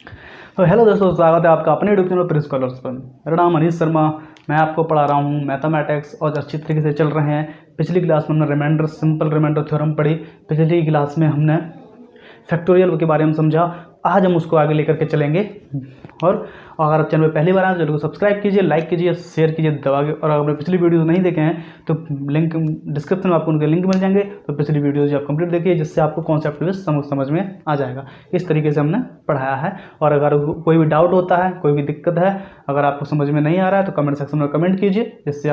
तो हेलो दोस्तों, स्वागत है आपका अपने यूट्यूब चैनल प्रिंस स्कॉलर्स पर। मेरा नाम अनीश शर्मा। मैं आपको पढ़ा रहा हूँ मैथमेटिक्स और अच्छी तरीके से चल रहे हैं। पिछली क्लास में हमने रिमाइंडर सिंपल रिमाइंडर थ्योरम पढ़ी। पिछली क्लास में हमने फैक्टोरियल के बारे में समझा। आज हम उसको आगे लेकर के चलेंगे। और अगर आप चैनल में पहली बार आए तो चैनल को सब्सक्राइब कीजिए, लाइक कीजिए, शेयर कीजिए दबा के। और अगर आपने पिछली वीडियो नहीं देखे हैं तो लिंक डिस्क्रिप्शन में आपको उनके लिंक मिल जाएंगे। तो पिछली वीडियोज आप कंप्लीट देखिए, जिससे आपको कॉन्सेप्ट समझ में आ जाएगा। इस तरीके से हमने पढ़ाया है। और अगर कोई भी डाउट होता है, कोई भी दिक्कत है, अगर आपको समझ में नहीं आ रहा है तो कमेंट सेक्शन में कमेंट कीजिए, जिससे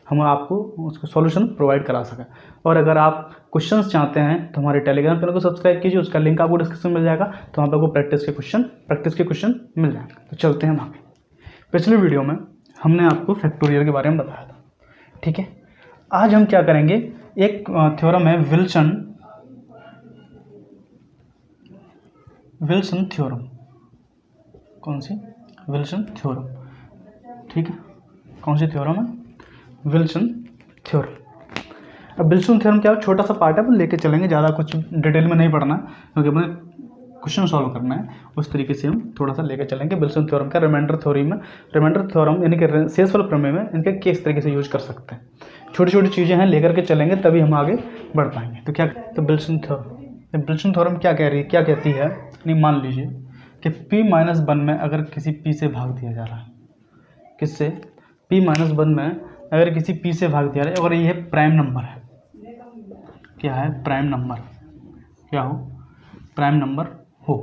हम आपको उसको सॉल्यूशन प्रोवाइड करा सकें। और अगर आप क्वेश्चंस चाहते हैं तो हमारे टेलीग्राम चैनल को सब्सक्राइब कीजिए, उसका लिंक आपको डिस्क्रिप्शन में मिल जाएगा। तो वहाँ पर आपको प्रैक्टिस के क्वेश्चन मिल जाएंगे। तो चलते हैं आगे। पिछले वीडियो में हमने आपको फैक्टोरियल के बारे में बताया था, ठीक है। आज हम क्या करेंगे, एक थ्योरम है विल्सन थ्योरम। कौन सी? विल्सन थ्योरम, ठीक है। कौन सी थ्योरम है? Wilson theorem. अब विल्सन थ्योरम क्या है, छोटा सा पार्ट है, अपन लेके चलेंगे, ज़्यादा कुछ डिटेल में नहीं पढ़ना क्योंकि अपने क्वेश्चन सॉल्व करना है। उस तरीके से हम थोड़ा सा लेके चलेंगे। विल्सन थ्योरम का रिमाइंडर थ्योरम यानी कि शेषफल प्रमेय में इनके किस तरीके से यूज कर सकते हैं। छोटी छोटी चीज़ें हैं, लेकर के चलेंगे तभी हम आगे बढ़ पाएंगे। तो क्या, तो विल्सन थ्योरम क्या कह रही है, क्या कहती है? नहीं, मान लीजिए कि p-1 में अगर किसी p से भाग दिया जा रहा है, किससे? p-1 में अगर किसी p से भाग दिया रहा है, अगर ये प्राइम नंबर है, क्या है? Prime number. क्या हो? प्राइम नंबर हो।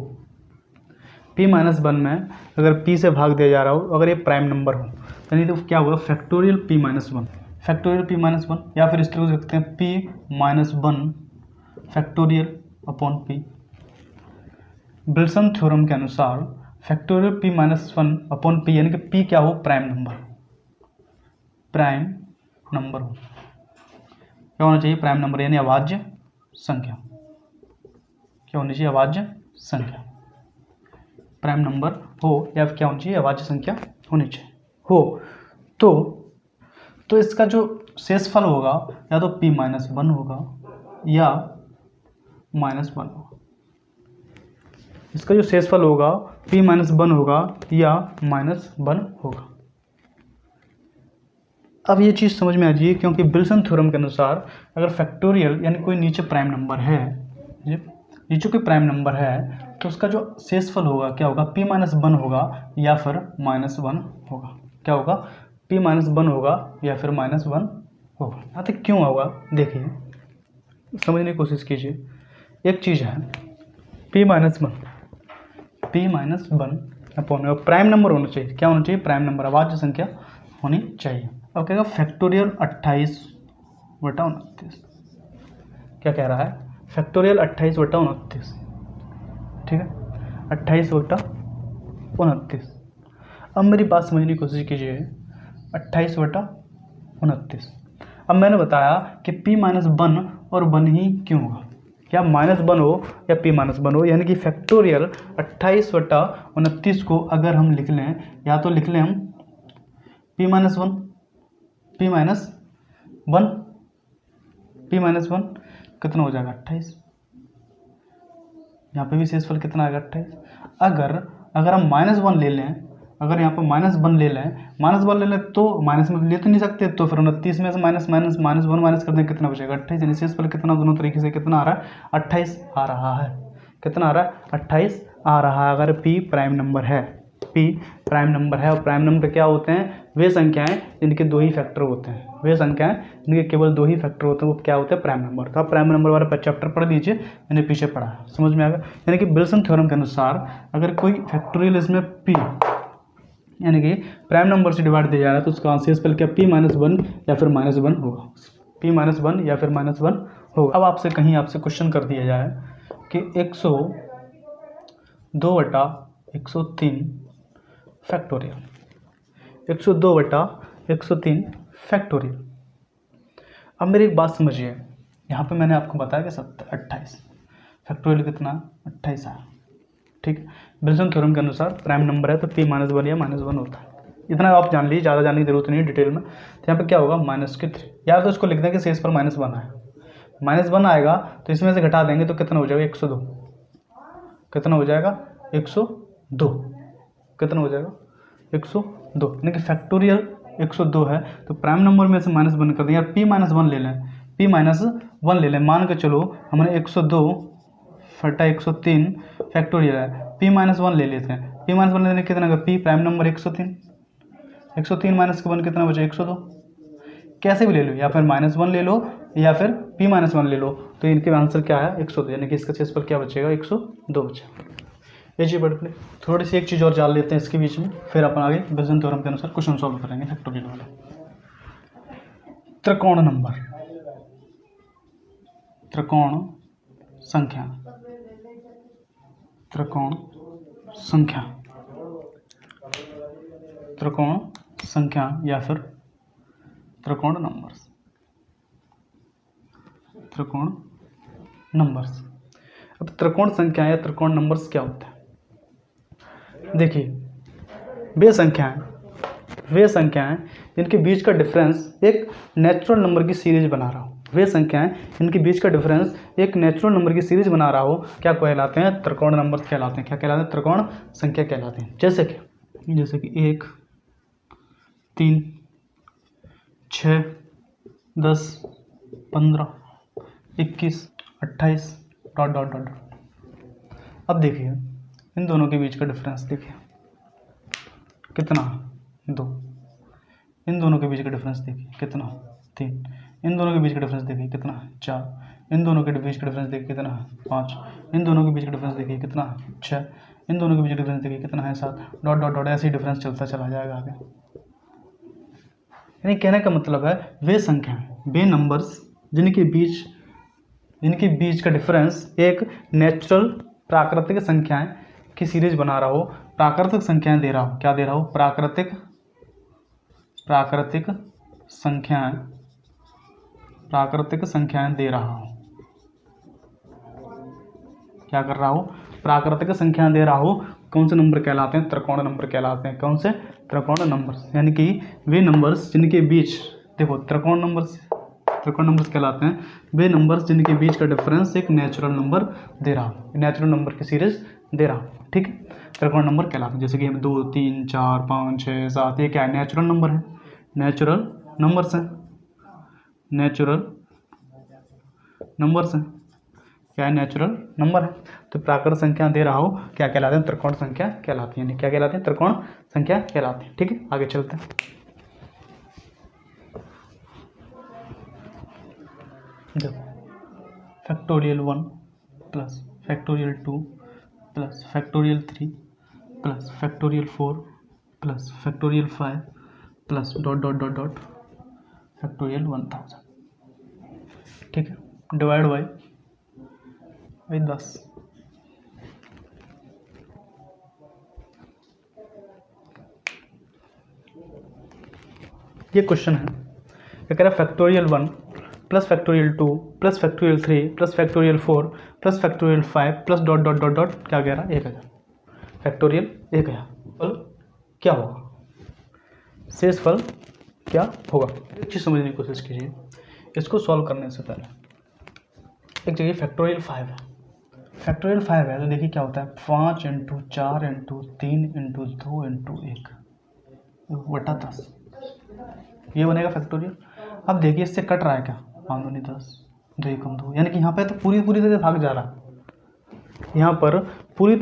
p-1 में अगर p से भाग दिया जा रहा हो, अगर ये प्राइम नंबर हो, यानी तो क्या होगा? फैक्टोरियल p-1, फैक्टोरियल p-1, या फिर इस तरह से लिखते हैं p-1 factorial upon p। Wilson theorem के अनुसार फैक्टोरियल p-1 अपॉन p यानी कि p क्या हो? प्राइम नंबर हो। क्या होना चाहिए? प्राइम नंबर यानी अभाज्य संख्या। क्या होनी चाहिए? अभाज्य संख्या। प्राइम नंबर हो या क्या होनी चाहिए? अभाज्य संख्या होनी चाहिए हो। तो इसका जो शेषफल होगा या तो p-1 होगा या -1 होगा। इसका जो शेषफल होगा p-1 होगा या -1 होगा। अब ये चीज़ समझ में आ जाइए, क्योंकि विल्सन थ्योरम के अनुसार अगर फैक्टोरियल यानी कोई नीचे प्राइम नंबर है, नीचे कोई प्राइम नंबर है, तो उसका जो शेषफल होगा क्या होगा? p-1 होगा या फिर -1 होगा। क्या होगा? p-1 होगा या फिर -1 होगा। यहाँ तक क्यों होगा देखिए, समझने की कोशिश कीजिए। एक चीज़ है p-1 अपॉन प्राइम नंबर होना चाहिए। क्या होना चाहिए? प्राइम नंबर, अभाज्य संख्या होनी चाहिए। अब क्या फैक्टोरियल 28/29। क्या कह रहा है? फैक्टोरियल 28/29, ठीक है, 28/29। अब मेरी बात समझने की कोशिश कीजिए, 28/29। अब मैंने बताया कि p-1 और 1 ही क्यों होगा? क्या -1 हो या p-1 हो, यानी कि फैक्टोरियल 28/29 को अगर हम लिख लें, या तो लिख लें हम p-1 कितना हो जाएगा? 28। यहाँ पे भी शेषफल कितना आएगा? 28। अगर हम -1 ले लें, अगर यहाँ पर -1 ले लें तो माइनस में ले तो नहीं सकते, तो फिर 29 में से -1 माइनस कर दें, कितना बचेगा? 28। यानी शेषफल कितना दोनों तरीके से कितना आ रहा है? 28 आ रहा है। कितना आ रहा है? 28 आ रहा है। अगर p प्राइम नंबर है, और प्राइम नंबर क्या होते हैं? वे संख्याएं जिनके 2 ही फैक्टर होते हैं। वे संख्याएं जिनके केवल 2 ही फैक्टर होते हैं, वो क्या होते हैं? Prime number. तो आप प्राइम नंबर वाला चैप्टर पढ़ लीजिए, मैंने पीछे पढ़ा है, समझ में आ गया। यानी कि विल्सन थ्योरम के अनुसार अगर कोई फैक्टोरियल इसमें p यानी कि प्राइम नंबर से डिवाइड दिया जा रहा है, तो उसका शेषफल क्या? p-1 या फिर -1 होगा। p-1 या फिर -1 होगा। अब आपसे क्वेश्चन कर दिया जाए कि 102/103 फैक्टोरियल, 102/103 फैक्टोरियल। अब मेरी एक बात समझिए, यहाँ पे मैंने आपको बताया कि 28 फैक्टोरियल कितना? 28 आया, ठीक। विल्सन थ्योरम के अनुसार प्राइम नंबर है तो p-1 या -1 होता है। इतना आप जान लीजिए, ज़्यादा जानने की जरूरत नहीं है डिटेल में। तो यहाँ पे क्या होगा? -3, या तो इसको लिख दें कि शेष पर -1 आए, -1 आएगा तो इसमें से घटा देंगे तो कितना हो जाएगा? 102। कितना हो जाएगा? 102। 102 कितना हो जाएगा 102, यानी कि फैक्टोरियल 102 है। तो प्राइम नंबर में से -1 कर दें, यार p-1 ले लें, p-1 ले लें, मान के चलो हमने 102 फटा 103 फैक्टोरियल है, p-1 ले लेते हैं, p-1 लेने कितना होगा, p प्राइम नंबर 103, 103 माइनस के 1 कितना बचे 102, कैसे भी ले लो, या फिर -1 ले लो या फिर p-1 ले लो, तो इनके आंसर क्या है 102, यानी कि इसका शेष पर क्या बचेगा 102 बचेगा। ये चीज़ बढ़ पड़े। थोड़ी सी एक चीज़ और जान लेते हैं इसके बीच में, फिर अपन आगे विल्सन थ्योरम के अनुसार क्वेश्चन सॉल्व करेंगे फैक्टोरियल वाला। त्रिकोण नंबर, त्रिकोण संख्या, त्रिकोण संख्या, त्रिकोण संख्या या फिर त्रिकोण नंबर्स, त्रिकोण नंबर्स। अब त्रिकोण संख्या या त्रिकोण नंबर्स क्या होता है, देखिए वे संख्याएं जिनके बीच का डिफरेंस एक नेचुरल नंबर की सीरीज बना रहा हो, वे संख्याएं जिनके बीच का डिफरेंस एक नेचुरल नंबर की सीरीज बना रहा हो, क्या कहलाते हैं, त्रिकोण नंबर कहलाते हैं। क्या कहलाते हैं, त्रिकोण संख्या कहलाते हैं। जैसे कि 1 3 6 10 15 21 28 ... अब देखिए इन दोनों के बीच का डिफरेंस देखिए कितना 2, इन दोनों के बीच का डिफरेंस देखिए कितना 3, इन दोनों के बीच का डिफरेंस देखिए कितना 4, इन दोनों के बीच का डिफरेंस देखिए कितना 5, इन दोनों के बीच का डिफरेंस देखिए कितना 6, इन दोनों के बीच का डिफरेंस देखिए कितना है 7... ऐसे ही डिफरेंस चलता चला जाएगा आगे। यानी कहने का मतलब है वे संख्याएं, वे नंबर्स जिनके बीच का डिफरेंस एक नेचुरल प्राकृतिक संख्याएं की सीरीज बना रहा हो, प्राकृतिक संख्याएं दे रहा हो, क्या दे रहा हो, प्राकृतिक संख्याएं दे रहा हो, क्या कर रहा हो, प्राकृतिक संख्याएं दे रहा हो। कौन से नंबर कहलाते हैं, त्रिकोण नंबर कहलाते हैं। कौन से, त्रिकोण नंबर, यानी कि वे नंबर्स जिनके बीच, देखो त्रिकोण नंबर्स कहलाते हैं वे नंबर्स जिनके बीच का डिफरेंस एक नेचुरल नंबर दे रहा हो, नेचुरल नंबर की सीरीज दे रहा हो, ठीक है, त्रिकोण नंबर कहलाते हैं। जैसे कि हम 2 3 4 5 6 7, ये क्या है, नेचुरल नंबर है, नेचुरल नंबर्स हैं, नेचुरल नंबर्स हैं, क्या है, नेचुरल नंबर है। तो प्राकृतिक संख्या दे रहा हो, क्या कहलाते हैं, त्रिकोण संख्या कहलाती है, क्या कहलाते हैं, त्रिकोण संख्या कहलाती है। ठीक है, आगे चलते हैं। Factorial 1 plus factorial 2 plus factorial 3 plus factorial 4 plus factorial 5 plus ... factorial 1000। ठीक है, डिवाइड बाई 10। ये क्वेश्चन है, क्या कह रहा है, factorial 1 plus factorial 2 plus factorial 3 plus factorial 4 plus factorial 5 plus ... क्या कह रहा है, 1000। फैक्टोरियल 1000, फल क्या होगा, शेष फल क्या होगा। एक चीज़ समझने की कोशिश कीजिए, इसको सॉल्व करने से पहले एक जगह फैक्टोरियल 5 है, फैक्टोरियल 5 है तो देखिए क्या होता है, 5 × 4 × 3 × 2 × 1 बटा 10, ये बनेगा फैक्टोरियल। अब देखिए इससे कट रहा है क्या, 5 दूनी 10, 2 एकम 2, यानी कि यहाँ पे तो पूरी तरह भाग जा रहा है, यहाँ पर पूरी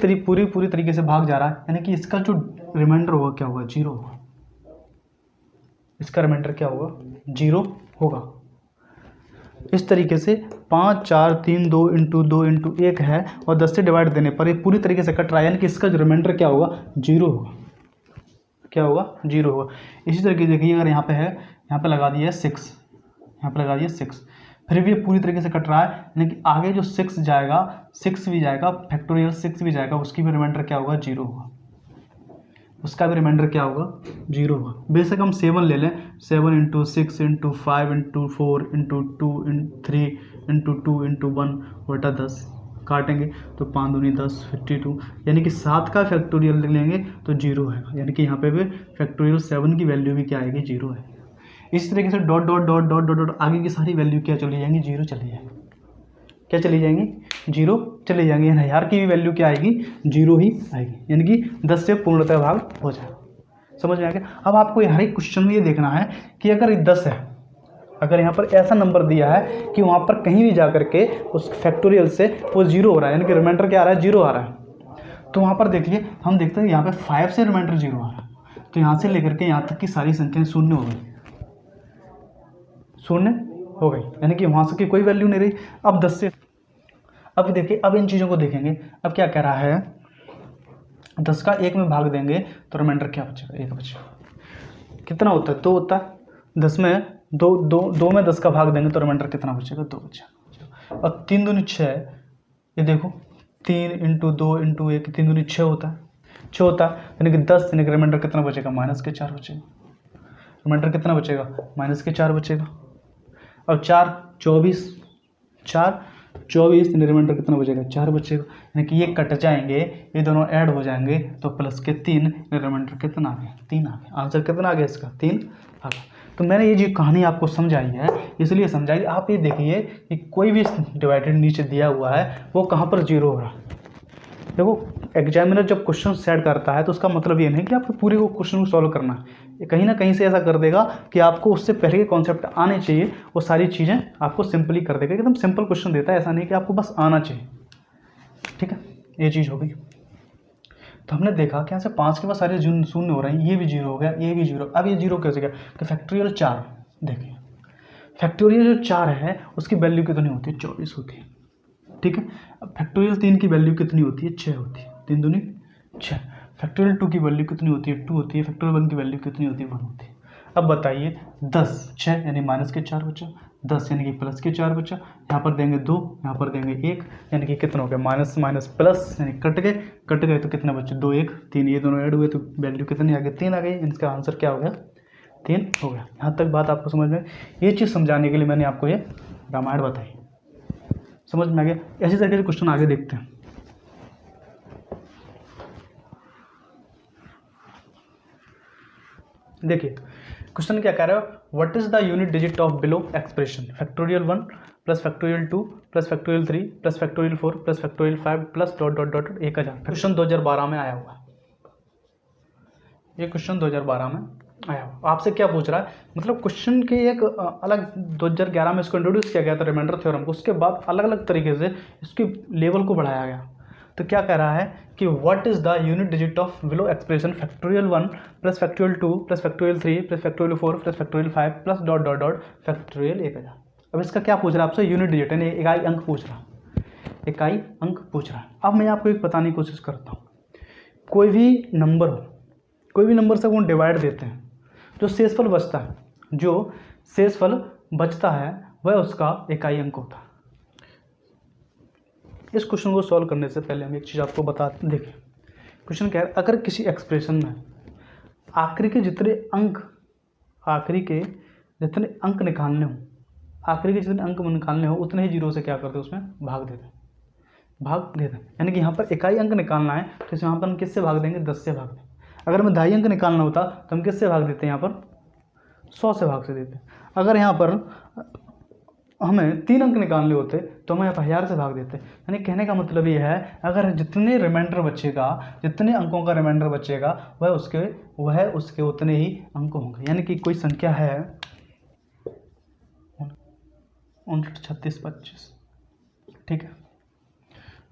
तरीके से भाग जा रहा है, यानी कि इसका जो रिमाइंडर होगा क्या होगा, 0 होगा, इसका रिमाइंडर क्या होगा, 0 होगा। इस तरीके से 5 4 3 2 × 2 × 1 है और 10 से डिवाइड देने पर ये पूरी तरीके से कट रहा है, यानी कि इसका जो रिमाइंडर क्या होगा, 0 होगा, क्या होगा, 0 होगा। इसी तरीके से देखिए अगर यहाँ पे है, यहाँ पे लगा दिया है 6, यहाँ पे लगा दिया 6, फिर भी ये पूरी तरीके से कट रहा है, यानी कि आगे जो 6 जाएगा, 6 भी जाएगा, फैक्टोरियल 6 भी जाएगा, उसकी भी रिमाइंडर क्या होगा, 0 होगा, उसका भी रिमाइंडर क्या होगा, 0 होगा। बेशक हम 7 ले लें, 7 × 6 × 5 × 4 × 2 × 3 × 2 × 1 बटा 10, काटेंगे तो 5 दूनी 10, 52, यानी कि 7 का फैक्टोरियल लेंगे तो 0 है, यानी कि यहाँ पे भी फैक्टोरियल 7 की वैल्यू भी क्या आएगी, 0 है। इसी तरीके से ... आगे की सारी वैल्यू क्या चली जाएंगी, 0 चली जाएंगी, क्या चली जाएंगी, 0 चली जाएंगी, यानी हजार की भी वैल्यू क्या आएगी, 0 ही आएगी, यानी कि 10 से पूर्णतः भाग हो जाएगा। समझ में आ गया। अब आपको हर एक क्वेश्चन में ये देखना है कि अगर 10 है, अगर यहाँ पर ऐसा नंबर दिया है कि वहाँ पर कहीं भी जा करके उस फैक्टोरियल से वो 0 हो रहा है, यानी कि रिमाइंडर क्या आ रहा है, 0 आ रहा है, तो वहाँ पर देखिए हम देखते हैं यहाँ पे 5 से रिमाइंडर 0 आ रहा है, तो यहाँ से लेकर के यहाँ तक की सारी संख्याएं शून्य हो गई, शून्य हो गई, यानी कि वहाँ से की कोई वैल्यू नहीं रही। अब 10 से, अब देखिए, अब इन चीज़ों को देखेंगे। अब क्या कह रहा है, 10 का 1 में भाग देंगे तो रिमाइंडर क्या बचेगा, 1 बचेगा। कितना होता है, 2 होता है। 10 में दो में 10 का भाग देंगे तो रिमाइंडर कितना बचेगा, 2 बचेगा। और 3 दूनी 6 है, ये देखो 3 × 2 × 1, 3 दूनी 6 होता है, 6 होता है, यानी कि 10, यानी कि रिमाइंडर कितना बचेगा, -4 बचेगा। रिमाइंडर कितना बचेगा, -4 बचेगा। अब 4 24, 4 24, यानी रिमाइंडर कितना बचेगा, 4 बचेगा, यानी कि ये कट जाएंगे, ये दोनों ऐड हो जाएंगे तो प्लस के 3, रिमाइंडर कितना आ गया, 3 आ गया। आंसर कितना आ गया इसका, 3 आ गया। तो मैंने ये जो कहानी आपको समझाई है इसलिए समझाई, आप ये देखिए कि कोई भी डिवाइडेड नीचे दिया हुआ है वो कहाँ पर 0 हो रहा है। देखो एग्जामिनर जब क्वेश्चन सेट करता है तो उसका मतलब ये नहीं कि आपको पूरे को क्वेश्चन को सॉल्व करना है, ये कहीं ना कहीं से ऐसा कर देगा कि आपको उससे पहले के कॉन्सेप्ट आने चाहिए, वो सारी चीज़ें आपको सिंपली कर देगा, एकदम सिंपल क्वेश्चन देता है, ऐसा नहीं कि आपको बस आना चाहिए। ठीक है, ये चीज़ हो गई। तो हमने देखा कि यहाँ से 5 के बाद सारे शून्य हो रहे हैं, ये भी 0 हो गया, ये भी 0। अब ये 0 कैसे गया, कि फैक्टोरियल 4, देखिए फैक्टोरियल जो 4 है उसकी वैल्यू कितनी होती है, 24 होती है। ठीक है, अब फैक्टोरियल 3 की वैल्यू कितनी होती है, 6 होती है, 3 दूनी 6। फैक्टोरियल 2 की वैल्यू कितनी होती है, 2 होती है। फैक्टोरियल 1 की वैल्यू कितनी होती है, 1 होती है। अब बताइए 10, 6 यानी -4 बचा, 10 यानी कि +4 बचा, यहाँ पर देंगे 2, यहाँ पर देंगे 1, यानी कि कितना हो गया, माइनस माइनस प्लस, यानी कट गए तो कितना बचे, 2 1 3, ये दोनों ऐड हुए तो वैल्यू कितनी आ गई, 3 आ गई। इसका आंसर क्या हो गया, 3 हो गया। यहाँ तक बात आपको समझ में, ये चीज़ समझाने के लिए मैंने आपको ये रामायण बताई, समझ में आ गया। ऐसी तरीके से क्वेश्चन आगे देखते हैं। देखिए क्वेश्चन क्या कह रहा है, what is the unit digit of below expression, factorial 1 + factorial 2 + factorial 3 + factorial 4 + factorial 5 + ... 1000। Question 2012 में आया हुआ है, ये क्वेश्चन 2012 में आया हुआ। आपसे क्या पूछ रहा है, मतलब क्वेश्चन के एक अलग 2011 में इसको इंट्रोड्यूस किया गया था रिमाइंडर थ्योरम को, उसके बाद अलग अलग तरीके से इसकी लेवल को बढ़ाया गया। तो क्या कह रहा है कि what is the unit digit of below expression, factorial 1 + factorial 2 + factorial 3 + factorial 4 + factorial 5 + ... factorial 1000। अब इसका क्या पूछ रहा है आपसे, यूनिट डिजिट, यानी इकाई अंक पूछ रहा है, इकाई अंक पूछ रहा है। अब मैं आपको एक बताने की कोशिश करता हूँ, कोई भी नंबर हो, कोई भी नंबर से वो डिवाइड देते हैं, जो शेषफल बचता है, जो शेषफल बचता है वह उसका इकाई अंक होता है। इस क्वेश्चन को सॉल्व करने से पहले हम एक चीज़ आपको बताते, देखिए क्वेश्चन क्या है, अगर किसी एक्सप्रेशन में आखिरी के जितने अंक निकालने हो, आखिरी के जितने अंक निकालने हो उतने ही 0 से क्या करते हैं, उसमें भाग देते, यानी कि यहाँ पर इकाई अंक निकालना है तो यहाँ पर हम किससे भाग देंगे, 10 से भाग देंगे। अगर हमें दहाई अंक निकालना होता तो हम किससे भाग देते हैं, यहाँ पर 100 से भाग से देते। अगर यहाँ पर हमें 3 अंक निकालने होते तो हम यहाँ पर 1000 से भाग देते। यानी कहने का मतलब ये है, अगर जितने रिमाइंडर बचेगा, जितने अंकों का रिमाइंडर बचेगा वह उसके उतने ही अंक होंगे। यानी कि कोई संख्या है 59 36 25, ठीक है,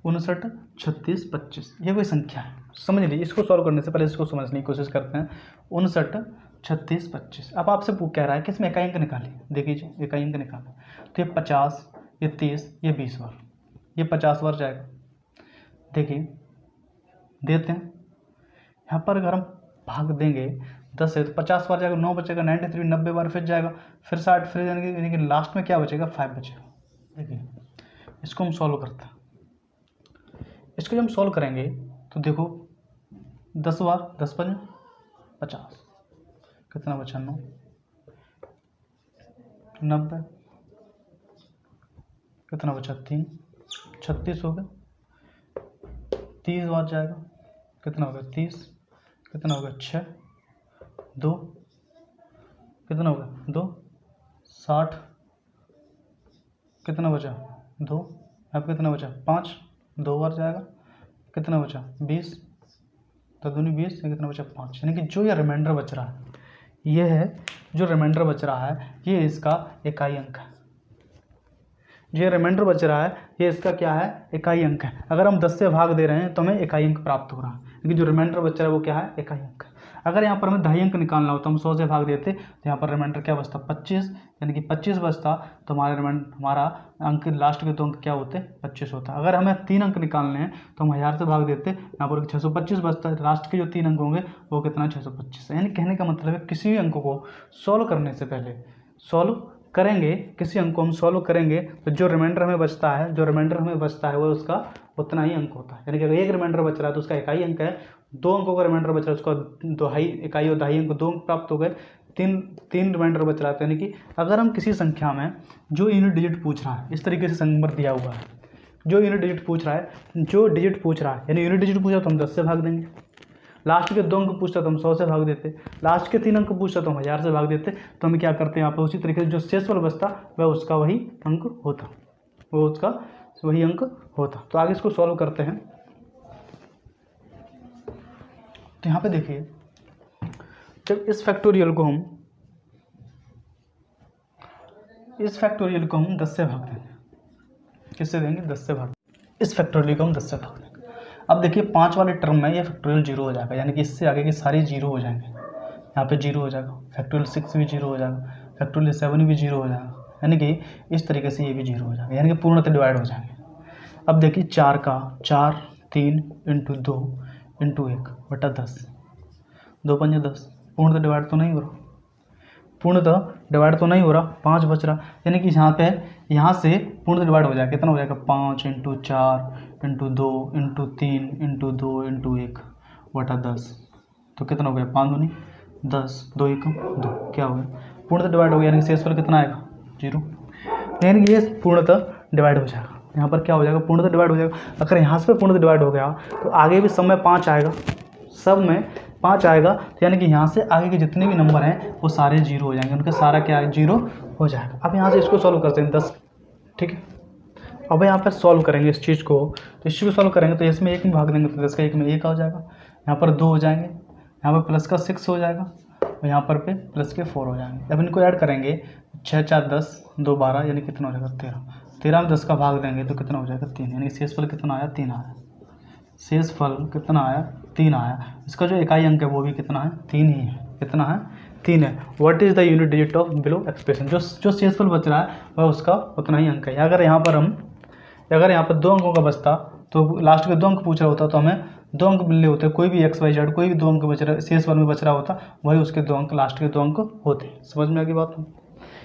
59 36 25, ये कोई संख्या है, समझ लीजिए। इसको सॉल्व करने से पहले इसको समझने की कोशिश करते हैं। 59 36 25। अब आपसे कह रहा है कि इसमें इकाई अंक निकालिए, देखिए इकाई अंक निकालें तो ये 50, ये 30, ये 20 बार, ये 50 बार जाएगा। देखिए देते हैं, यहाँ पर अगर हम भाग देंगे 10 से तो 50 बार जाएगा, 9 बचेगा, 93 90 बार फिर जाएगा, फिर 60, फिर यानी कि लास्ट में क्या बचेगा, 5 बचेगा। देखिए इसको हम सॉल्व करते हैं, इसको जब हम सॉल्व करेंगे तो देखो 10 बार 10 5 50, कितना बचा, 9 90, कितना बचा, 3 36 हो गया। 30 बार जाएगा, कितना होगा, 30, कितना होगा, 6 2, कितना होगा, 2 60, कितना बचा, 2 अब कितना बचा 5, 2 बार जाएगा, कितना बचा 20, तो दूनी 20, कितना बचा 5। यानी कि जो ये रिमाइंडर बच रहा है, ये है जो रिमाइंडर बच रहा है, ये इसका इकाई अंक है। जो रिमाइंडर बच रहा है ये इसका क्या है, इकाई अंक है। अगर हम 10 से भाग दे रहे हैं तो हमें इकाई अंक प्राप्त हो रहा है, लेकिन जो रिमाइंडर बच रहा है वो क्या है, इकाई अंक है। अगर यहाँ पर हमें दहाई अंक निकालना हो तो हम 100 से भाग देते, तो यहाँ पर रिमाइंडर क्या बचता 25, यानी कि 25 बचता, तो हमारा अंक लास्ट के 2 अंक क्या होते 25 होता। अगर हमें 3 अंक निकालने हैं तो हम 1000 से भाग देते, यहाँ पर 625 बचता है, लास्ट के जो 3 अंक होंगे वो कितना 625 है। यानी कहने का मतलब है किसी भी अंक को सॉल्व करने से पहले सॉल्व करेंगे, किसी अंक को हम सॉल्व करेंगे तो जो रिमाइंडर हमें बचता है वो उसका उतना ही अंक होता है। यानी कि अगर एक रिमाइंडर बच रहा है तो उसका इकाई अंक है, 2 अंकों का रिमाइंडर बच रहा है उसका दोहाई इकाई और दहाई अंक 2 अंक प्राप्त हो गए, 3 रिमाइंडर बच रहा है। यानी कि अगर हम किसी संख्या में जो यूनिट डिजिट पूछ रहा है, इस तरीके से नंबर दिया हुआ है, जो यूनिट डिजिट पूछ रहा है यानी यूनिट डिजिट पूछा तो हम 10 से भाग देंगे, लास्ट के 2 अंक पूछता तो हम 100 से भाग देते, लास्ट के 3 अंक पूछता तो हम 1000 से भाग देते। तो हम क्या करते हैं यहाँ पर उसी तरीके से जो शेषफल बचता वह उसका वही अंक होता, वो उसका वही अंक होता। तो आगे इसको सॉल्व करते हैं। तो यहाँ पे देखिए, जब इस फैक्टोरियल को हम 10 से भाग देंगे, किससे देंगे 10 से भाग, इस फैक्टोरियल को हम 10 से भाग देंगे। अब देखिए 5 वाले टर्म में ये फैक्टोरियल 0 हो जाएगा, यानी कि इससे आगे के सारे 0 हो जाएंगे। यहाँ पे 0 हो जाएगा, फैक्टोरियल 6 भी 0 हो जाएगा, फैक्टोरियल 7 भी 0 हो जाएगा, यानी कि इस तरीके से ये भी 0 हो जाएगा, यानी कि पूर्णतः डिवाइड हो जाएंगे। अब देखिए 4 का 4 3 × 2 × 1 बटा 10, 2 पंजे 10, पूर्णतः डिवाइड तो नहीं हो रहा, 5 बच रहा, यानी कि यहाँ से पूर्णतः डिवाइड हो जाएगा। कितना हो जाएगा 5 × 4 × 2 × 3 × 2 × 1 बटा 10, तो कितना हो गया 5 दूनी 10, 2 1 2, क्या हो गया पूर्णतः डिवाइड हो गया, यानी कि शेषफल कितना आएगा 0, यानी कि ये पूर्णतः डिवाइड हो जाएगा। यहाँ पर क्या हो जाएगा पूर्णतः डिवाइड हो जाएगा। अगर यहाँ से पूर्णतः डिवाइड हो गया तो आगे भी सब में 5 आएगा, तो यानी कि यहाँ से आगे के जितने भी नंबर हैं वो सारे 0 हो जाएंगे, उनका सारा क्या है 0 हो जाएगा। अब यहाँ से इसको सॉल्व करते हैं 10, ठीक है। अब यहाँ पर सॉल्व करेंगे इस चीज़ को, तो इस चीज़ को सॉल्व करेंगे तो इसमें 1 में भाग देंगे तो 10 का 1 में 1 हो जाएगा, यहाँ पर 2 हो जाएंगे, यहाँ पर प्लस का 6 हो जाएगा और यहाँ पर पे प्लस के 4 हो जाएंगे। अब इनको ऐड करेंगे 6 4 10 2 12, यानी कितना हो जाएगा 13, 13 में 10 का भाग देंगे तो कितना हो जाएगा 3, यानी शेषफल कितना आया 3 आया, शेषफल कितना आया 3 आया। इसका जो इकाई अंक है वो भी कितना है 3 ही है, कितना है 3 है। What is the unit digit of below expression, जो शेषफल बच रहा है वह उसका उतना ही अंक है। अगर यहाँ पर 2 अंकों का बचता तो लास्ट के 2 अंक पूछ रहा होता तो हमें 2 अंक मिलने होते, कोई भी XY Z कोई भी 2 अंक बच रहा शेषफल में बच रहा होता, वही उसके 2 अंक लास्ट के 2 अंक होते। समझ में आ गई बात,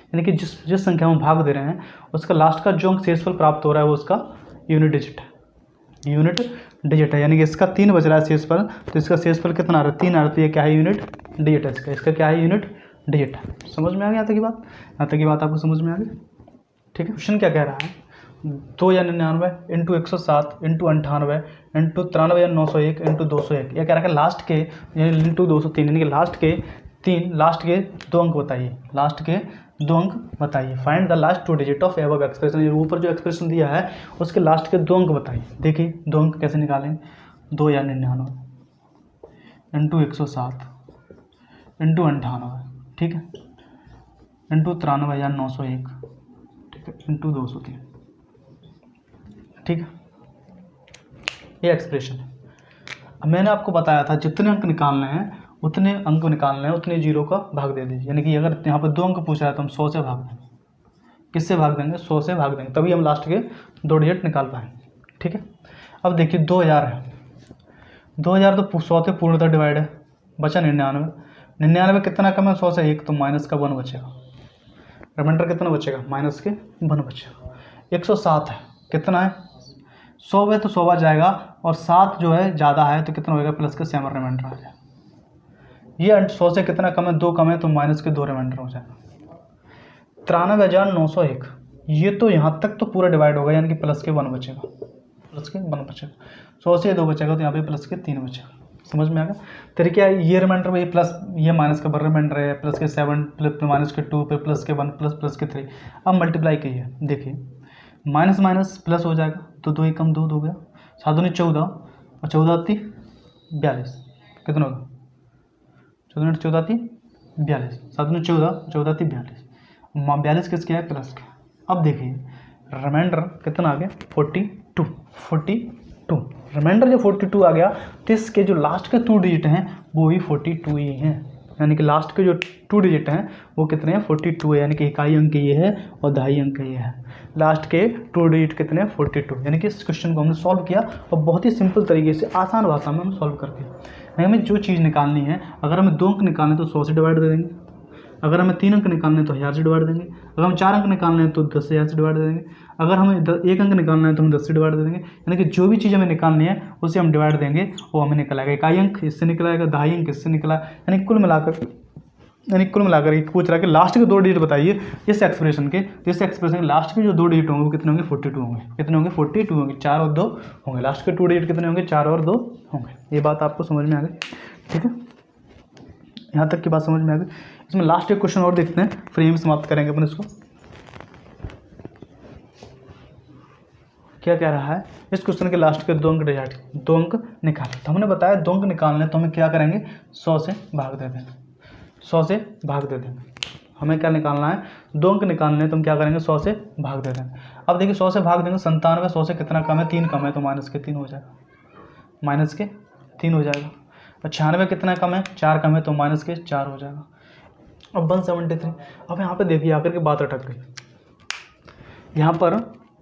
यानी कि जिस संख्या में भाग दे रहे हैं उसका लास्ट का जो अंक शेषफल प्राप्त हो रहा है वो उसका यूनिट डिजिट है, यानी कि इसका 3 बच रहा है शेषफल, तो इसका शेषफल कितना आ रहा है 3 आ रहा है, तो ये क्या है यूनिट डिजिट है, इसका क्या है यूनिट डिजिट है। समझ में आ गया यहाँ तक की बात आपको समझ में आ गई, ठीक है। क्वेश्चन क्या कह रहा है 2 या 99 × 107 × 98 × 93 या 901 × 201, यह कह रहा है लास्ट के यानी × 203, यानी कि लास्ट के 2 अंक बताइए, find the last 2 digit of above expression. ऊपर जो एक्सप्रेशन दिया है उसके लास्ट के 2 अंक बताइए। देखिए 2 अंक कैसे निकालेंगे, 2 या 99 × 107 × 98, ठीक है, × 93 या 901, ठीक है, × 203, ठीक है, ये एक्सप्रेशन है। अब मैंने आपको बताया था जितने अंक निकालने हैं उतने 0 का भाग दे दीजिए, यानी कि अगर यहाँ पर 2 अंक पूछ रहा है तो हम 100 से भाग देंगे, किससे भाग देंगे 100 से भाग देंगे, तभी हम लास्ट के 2 डिजिट निकाल पाएंगे, ठीक है। अब देखिए 2000 है, 2000 तो 100 से पूर्णतः डिवाइड है, बचा 99 कितना कम है 100 से 1, तो माइनस का 1 बचेगा, रिमाइंडर कितना बचेगा माइनस के 1 बचेगा। 107 है, कितना है 100 है तो 100 बार जाएगा, और 7 जो है ज़्यादा है तो कितना होगा प्लस के 7 रिमाइंडर आ जाएगा। ये 100 से कितना कम है 2 कम है तो माइनस के 2 रिमाइंडर हो जाएगा। 93,901, ये तो यहाँ तक तो पूरा डिवाइड होगा, यानी कि प्लस के 1 बचेगा, 100 से 2 बचेगा तो यहाँ पे प्लस के 3 बचेगा। समझ में आ गया तरीका, ये रिमाइंडर में प्लस ये माइनस का रिमाइंडर है, प्लस के 7 प्लस माइनस के 2 फिर प्लस के 1 प्लस के 3। अब मल्टीप्लाई कीजिए, देखिए माइनस माइनस प्लस हो जाएगा, तो 2 एकम 2 हो गया, 7 दूनी 14 और 14 आती 42, कितना होगा 14 14 आती 42, 7 दूनी 14 14 आती 42, 42 किसके है प्लस के। अब देखिए रिमाइंडर कितना आ गया 42, रिमाइंडर जो 42 आ गया तो इसके जो लास्ट के 2 डिजिट हैं वो भी 42 ही हैं, यानी कि लास्ट के जो 2 डिजिट हैं वो कितने हैं 42 है, यानी कि इकाई अंक ये है और दहाई अंक ये है, लास्ट के 2 डिजिट कितने हैं 42, यानी कि इस क्वेश्चन को हमने सॉल्व किया और बहुत ही सिंपल तरीके से आसान भाषा में हम सॉल्व करके। हमें जो चीज़ निकालनी है, अगर हमें 2 अंक निकालने तो 100 से डिवाइड दे देंगे, अगर हमें 3 अंक निकालने तो 1000 से डिवाइड देंगे, अगर हम 4 अंक निकालने हैं तो 10,000 से डिवाइड दे देंगे, अगर हमें 1 अंक निकालना है तो हम 10 से डिवाइड दे देंगे, यानी कि जो भी चीज़ हमें निकालनी है उसे हम डिवाइड देंगे, वो हमें निकल आएगा। इकाई अंक इससे निकला आएगा, दहाई अंक इससे निकला, यानी कुल मिलाकर ये पूछ रहा है कि लास्ट के 2 डिजिट बताइए इस एक्सप्रेशन के, तो इस एक्सप्रेशन के लास्ट के जो 2 डिजिट होंगे वो कितने होंगे 42 होंगे, कितने होंगे 42 होंगे, 4 और 2 होंगे, लास्ट के 2 डिजिट कितने होंगे 4 और 2 होंगे। ये बात आपको समझ में आ गई, ठीक है, यहाँ तक की बात समझ में आ गई। इसमें लास्ट एक क्वेश्चन और देखते हैं, फिर यहीं समाप्त करेंगे अपन इसको। क्या कह रहा है इस क्वेश्चन के लास्ट के 2 अंक डिजिट, 2 अंक निकालें, तो हमने बताया 2 अंक निकालने तो हमें क्या करेंगे 100 से भाग दे देंगे, 100 से भाग दे देंगे। हमें क्या निकालना है 2 अंक निकालने तो हम क्या करेंगे 100 से भाग दे देंगे। अब देखिए 100 से भाग देंगे, 97 100 से कितना कम है 3 कम है तो माइनस के 3 हो जाएगा, माइनस के 3 हो जाएगा। और 96 कितना कम है 4 कम है तो माइनस के 4 हो जाएगा। अब 173, अब यहाँ पे देखिए आकर के बात अटक गई, यहाँ पर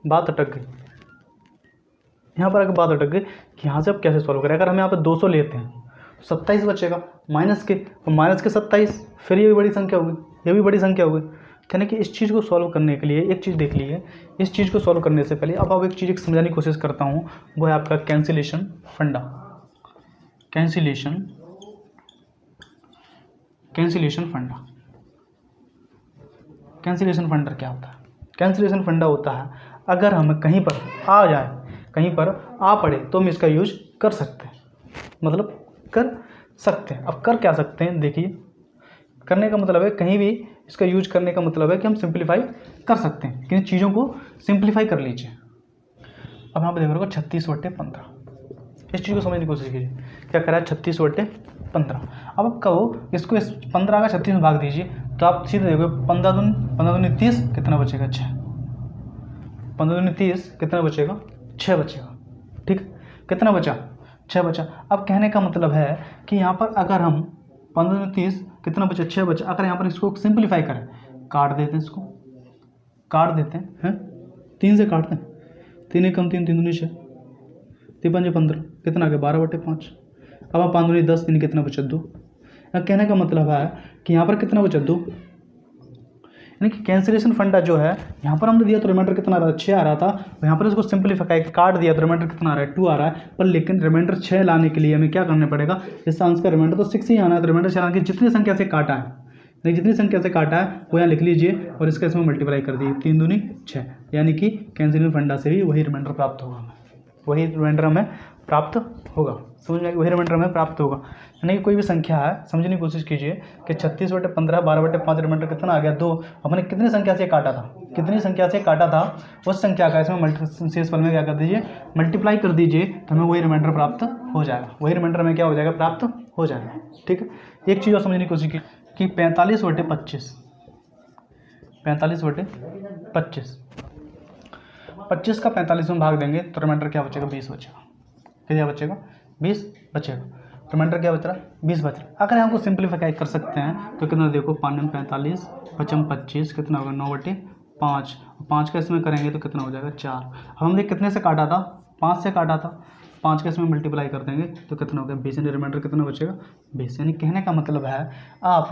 बात अटक गई, यहाँ पर आकर बात अटक गई कि यहाँ से अब कैसे सॉल्व करें। अगर हम यहाँ पर 200 लेते हैं 27 बचेगा माइनस के, और माइनस के 27, फिर ये भी बड़ी संख्या होगी, ये भी बड़ी संख्या होगी, यानी कि इस चीज़ को सॉल्व करने के लिए एक चीज़ देख लीजिए, इस चीज़ को सॉल्व करने से पहले अब एक चीज़ समझाने की कोशिश करता हूँ, वो है आपका कैंसिलेशन फंडा। कैंसिलेशन फंडा, कैंसिलेशन फंडा क्या होता है? कैंसिलेशन फंडा होता है अगर हमें कहीं पर आ जाए, कहीं पर आ पड़े तो हम इसका यूज कर सकते हैं, मतलब कर सकते हैं। अब कर क्या सकते हैं, देखिए करने का मतलब है कहीं भी इसका यूज करने का मतलब है कि हम सिंप्लीफाई कर सकते हैं, किन चीज़ों को सिंप्लीफाई कर लीजिए। अब यहाँ पे देख रहे हो 36/15, इस चीज़ को समझने की कोशिश कीजिए, क्या करा है 36/15। अब कहो इसको इस 15 का 36 में भाग दीजिए तो आप सीधे देखोगे 15 दूनी 30 कितना बचेगा 6, 15 दूनी 30 कितना बचेगा 6 बचेगा, ठीक, कितना बचा 6 बचा। अब कहने का मतलब है कि यहाँ पर अगर हम 15 दूनी 30 कितना बचा 6 बचा, अगर यहाँ पर इसको सिंप्लीफाई करें, काट देते हैं, इसको काट देते हैं 3 से काटते हैं, 3 एकम 3, 3 दूनी 6, 3 पंजे 15, कितना आ गया 12/5। अब आप 5 दूनी 10, 3 कितना बचा 2। कहने का मतलब है कि यहाँ पर कितना बचा 2, यानी कि कैंसिलेशन फंडा जो है यहाँ पर हमने दिया तो रिमाइंडर कितना आ रहा है 6 आ रहा था, यहाँ पर इसको सिंप्लीफाई काट दिया तो रिमाइंडर कितना आ रहा है 2 आ रहा है, पर लेकिन रिमाइंडर 6 लाने के लिए हमें क्या करना पड़ेगा, इस आंसर का रिमाइंडर तो 6 ही आना है, तो रिमाइंडर 6 लाने की जितनी संख्या से काटा है, जितनी संख्या से काटा है वो यहाँ लिख लीजिए और इसका इसमें मल्टीप्लाई कर दीजिए, 3 दूनी 6, यानी कि कैंसिलेशन फंडा से भी वही रिमाइंडर प्राप्त होगा, वही रिमाइंडर हमें प्राप्त होगा, समझ में, वही रिमाइंडर हमें प्राप्त होगा। यानी कि कोई भी संख्या है, समझने की कोशिश कीजिए कि 36/15 12/5 रिमाइंडर कितना आ गया 2, हमने कितनी संख्या से काटा था, कितनी संख्या से काटा था उस संख्या का इसमें शेष फल में क्या कर दीजिए मल्टीप्लाई कर दीजिए, तो हमें वही रिमाइंडर प्राप्त हो जाएगा, वही रिमाइंडर में क्या हो जाएगा प्राप्त हो जाएगा, ठीक है। एक चीज़ और समझने की कोशिश की कि 45/25, 45/25, 25 का 45 में भाग देंगे तो रिमाइंडर क्या बचेगा 20 बचेगा, क्या बचेगा 20 बचेगा, रिमाइंडर क्या बच रहा है 20 बच रहा है। अगर हमको सिंप्लीफाई कर सकते हैं तो कितना देखो 5 में 45 5 में 25 कितना होगा 9/5, 5 का इसमें करेंगे तो कितना हो जाएगा 4। हमने कितने से काटा था 5 से काटा था, 5 का इसमें मल्टीप्लाई कर देंगे तो कितना हो गया 20, यानी रिमाइंडर कितना बचेगा 20। यानी कहने का मतलब है आप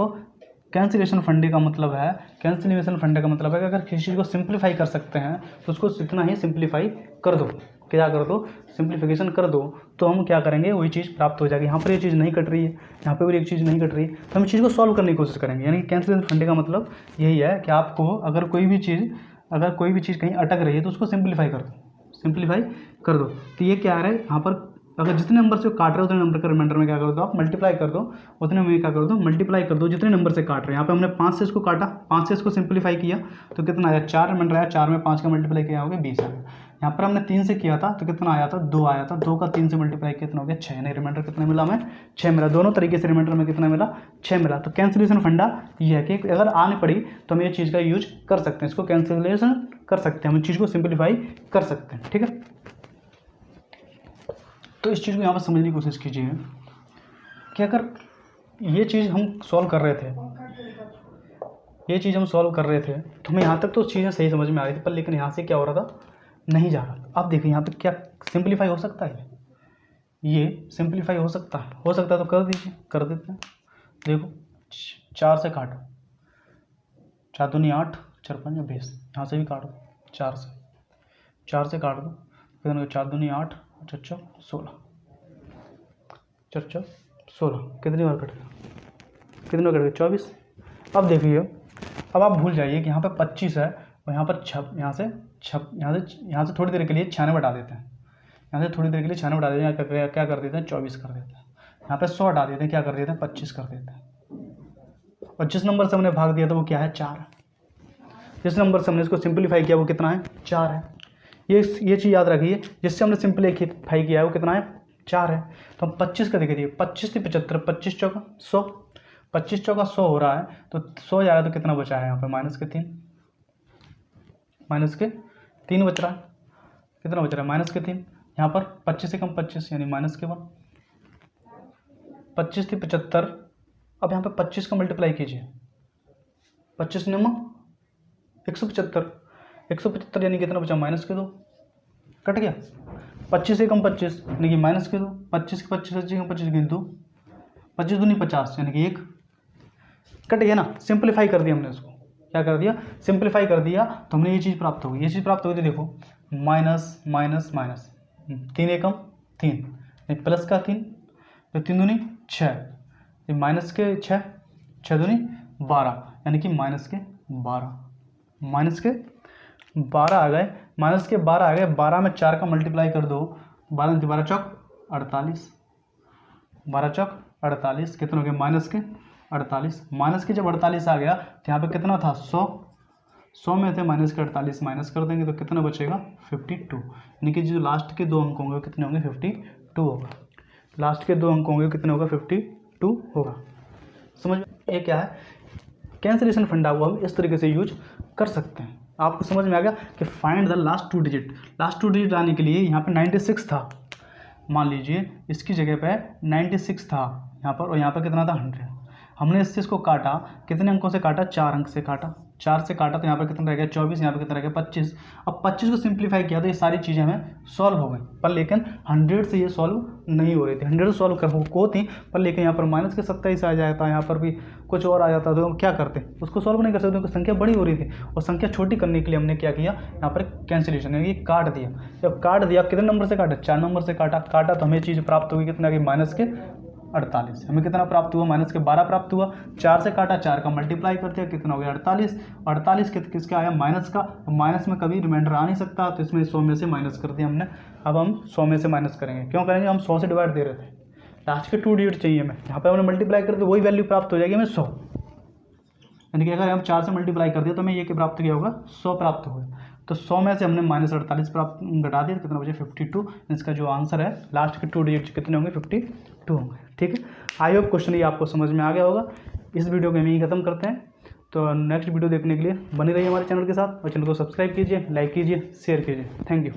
कैंसिलेशन फंडे का मतलब है, कैंसिलेशन फंडे का मतलब है कि अगर किसी चीज़ को सिंप्लीफाई कर सकते हैं तो उसको इतना ही सिंप्लीफाई कर दो, क्या कर दो सिंप्लीफिकेशन कर दो, तो हम क्या करेंगे वही चीज़ प्राप्त हो जाएगी। यहाँ पर ये चीज़ नहीं कट रही है, यहाँ पर भी एक चीज़ नहीं कट रही है, तो हम चीज़ को सॉल्व करने की कोशिश करेंगे। यानी कि कैंसिलेशन फंडे का मतलब यही है कि आपको अगर कोई भी चीज़ कहीं अटक रही है तो उसको सिंप्लीफाई कर दो, सिंप्लीफाई कर दो। तो ये क्या आ रहा है यहाँ पर अगर जितने नंबर से काट रहे हो उतने नंबर का रिमाइंडर में क्या कर दो आप मल्टीप्लाई कर दो, उतने में क्या कर दो मल्टीप्लाई कर दो जितने नंबर से काट रहे हैं। यहाँ पे हमने 5 से इसको काटा, 5 से इसको सिंप्लीफाई किया तो कितना आया 4 रिमाइंडर आया, 4 में 5 का मल्टीप्लाई किया होगा 20 आया। यहाँ पर हमने 3 से किया था तो कितना आया था 2 आया था, 2 का 3 से मल्टीप्लाई कितना हो गया 6, यानी रिमाइंडर कितना मिला हमें 6 मिला। दोनों तरीके से रिमाइंडर में कितना मिला 6 मिला। तो कैंसिलेशन फंडा ये है कि अगर आने पड़ी तो हम ये चीज़ का यूज कर सकते हैं, इसको कैंसिलेशन कर सकते हैं, हम इस चीज़ को सिंप्लीफाई कर सकते हैं। ठीक है, तो इस चीज़ को यहाँ पर समझने की कोशिश कीजिए कि अगर ये चीज़ हम सॉल्व कर रहे थे, ये चीज़ हम सॉल्व कर रहे थे तो हमें यहाँ तक तो चीज़ें सही समझ में आ रही थी, पर लेकिन यहाँ से क्या हो रहा था नहीं जा रहा। अब देखिए यहाँ पे क्या सिंप्लीफाई हो सकता है, ये सिंप्लीफाई हो सकता है तो कर दीजिए, कर देते हैं। देखो 4 से काटो, 4 दूनी 8, 4 5 20, यहाँ से भी काटो 4 से काट दो, फिर 4 दूनी 8, 4 16, 4 16, कितनी बार कटेगा, कितनी बार कटेगा 24। अब देखिए, अब आप भूल जाइए कि यहाँ पे 25 है और यहाँ पर यहाँ से थोड़ी देर के लिए 96 हटा देते हैं, यहाँ से थोड़ी देर के लिए 96 हटा देते हैं, क्या कर देते हैं 24 कर देते हैं। यहाँ पे 100 हटा देते हैं, क्या कर देते हैं 25 कर देते हैं। और जिस नंबर से हमने भाग दिया था वो क्या है 4 है, जिस नंबर से हमने इसको सिंप्लीफाई किया वो कितना है 4 है। ये चीज़ याद रखिए, जिससे हमने सिंप्लीफाई किया है वो कितना है 4 है। तो हम 25 का देखिए, 25 से 75, 25 चौका 100, 25 चौका 100 हो रहा है, तो 100 जा रहा है तो कितना बचा है यहाँ पे -3 बच रहा है, कितना बच रहा है -3। यहाँ पर 25 से कम 25 यानी -1, 25 से 75। अब यहाँ पे 25 का मल्टीप्लाई कीजिए, 25 9 175, 175 यानी कितना बचा -2, कट गया। 25 से कम 25 यानी कि -2, 25 के 25 से कम 25 गिन 2, 25 दूनी 50 यानी कि 1, कट गया ना। सिंप्लीफाई कर दिया हमने इसको, क्या कर दिया सिंप्लीफाई कर दिया, तो हमने ये चीज़ प्राप्त होगी, ये चीज़ प्राप्त हुई थी। देखो माइनस माइनस माइनस, 3 एकम 3, प्लस का 3, तो 3 दूनी 6, माइनस के 6, 6 दूनी 12 यानी कि -12, -12 आ गए, -12 आ गए। 12 में 4 का मल्टीप्लाई कर दो, 12 चौक 48, 12 चौक 48, कितना हो गया -48। माइनस के जब 48 आ गया तो यहाँ पे कितना था 100 में से -48 माइनस कर देंगे तो कितना बचेगा 52, यानी कि जो लास्ट के 2 अंक होंगे कितने होंगे 52 होगा। लास्ट के 2 अंक होंगे कितने होगा 52 होगा। समझ में ये क्या है कैंसिलेशन फंडा हुआ, हम इस तरीके से यूज कर सकते हैं। आपको समझ में आ गया कि find the last 2 digit. Last 2 digit आने के लिए यहाँ पे 96 था, मान लीजिए इसकी जगह पे 96 था यहाँ पर, और यहाँ पर कितना था 100। हमने इससे इसको काटा, कितने अंकों से काटा 4 अंक से काटा, 4 से काटा तो यहाँ पर कितना रह गया 24, यहाँ पर कितना रह गया 25। अब 25 को सिंप्लीफाई किया तो ये सारी चीज़ें हमें सॉल्व हो गई, पर लेकिन 100 से ये सॉल्व नहीं हो रही थी। 100 सॉल्व कर को थी, पर लेकिन यहाँ पर माइनस के 27 आ जाता, यहाँ पर भी कुछ और आ जाता, तो हम क्या करते उसको सॉल्व नहीं कर सकते क्योंकि संख्या बड़ी हो रही थी। और संख्या छोटी करने के लिए हमने क्या किया यहाँ पर कैंसिलेशन, यानी कि काट दिया। जब काट दिया कितने नंबर से काटा 4 नंबर से काटा तो हमें चीज़ प्राप्त होगी कितना कि -48। हमें कितना प्राप्त हुआ -12 प्राप्त हुआ। 4 से काटा, 4 का मल्टीप्लाई कर दिया, कितना हो गया 48। 48 किसका आया माइनस का, माइनस में कभी रिमाइंडर आ नहीं सकता, तो इसमें 100 में से माइनस कर दिया हमने। अब हम 100 में से माइनस करेंगे, क्यों करेंगे हम 100 से डिवाइड दे रहे थे, लास्ट के 2 डिजिट चाहिए हमें, यहाँ पर हमने मल्टीप्लाई कर दिया वही वैल्यू प्राप्त हो जाएगी हमें 100, यानी कि अगर हम 4 से मल्टीप्लाई कर दिया तो हमें ये क्या प्राप्त किया होगा 100 प्राप्त होगा। तो 100 में से हमने -48 प्राप्त घटा दिया, कितना बचे 52। इसका जो आंसर है लास्ट के 2 डिजिट कितने होंगे 52 होंगे। ठीक है, आई होप क्वेश्चन ये आपको समझ में आ गया होगा। इस वीडियो को हम यहीं खत्म करते हैं, तो नेक्स्ट वीडियो देखने के लिए बने रहिए हमारे चैनल के साथ, और चैनल को सब्सक्राइब कीजिए, लाइक कीजिए, शेयर कीजिए। Thank you.